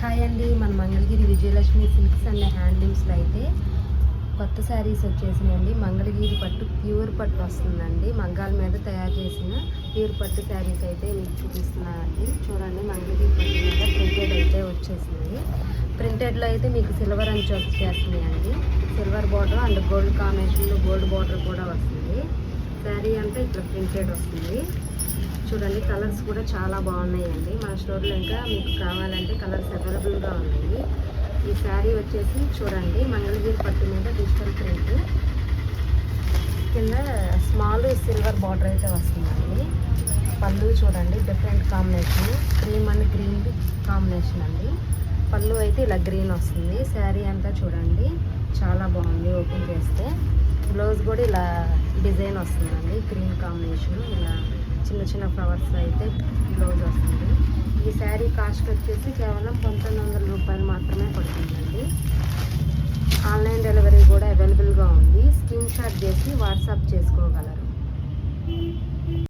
Hi అండి, మన Mangalagiri Vijayalakshmi silks and హ్యాండ్లూమ్స్లో అయితే కొత్త శారీస్ వచ్చేసినాయండి. మంగళగిరి పట్టు ప్యూర్ పట్టు వస్తుందండి. మగ్గాల మీద తయారు చేసిన ప్యూర్ పట్టు శారీస్ అయితే మీకు చూపిస్తున్నానండి. చూడండి, మంగళగిరి పట్టు మీద ప్రింటెడ్ అయితే వచ్చేసింది. ప్రింటెడ్లో అయితే మీకు సిల్వర్ అంచు వచ్చేస్తున్నాయండి. సిల్వర్ బార్డర్ అండ్ గోల్డ్ కాంబినేషన్లో గోల్డ్ బార్డర్ కూడా వస్తుంది. శారీ అంతా ఇట్లా ప్రింటెడ్ వస్తుంది. చూడండి, కలర్స్ కూడా చాలా బాగున్నాయండి. మన స్టోర్లో ఇంకా మీకు కావాలంటే కలర్స్ అవైలబుల్గా ఉన్నాయి. ఈ శారీ వచ్చేసి చూడండి, మంగళగిరి పట్టు మీద డిజిటల్ ప్రింట్ కింద స్మాల్ సిల్వర్ బార్డర్ అయితే వస్తుందండి. పళ్ళు చూడండి, different combination, cream and green combination అండి. పళ్ళు అయితే ఇలా గ్రీన్ వస్తుంది. శారీ అంతా చూడండి చాలా బాగుంది. ఓపెన్ చేస్తే బ్లౌజ్ కూడా ఇలా డిజైన్ వస్తుందండి. గ్రీన్ కాంబినేషన్ ఇలా చిన్న చిన్న ఫ్లవర్స్ అయితే బ్లౌజ్ వస్తుంది. ఈ శారీ కాస్ట్ వచ్చేసి కేవలం 1900 రూపాయలు మాత్రమే పడుతుందండి. ఆన్లైన్ డెలివరీ కూడా అవైలబుల్గా ఉంది. స్క్రీన్ షాట్ చేసి వాట్సాప్ చేసుకోగలరు.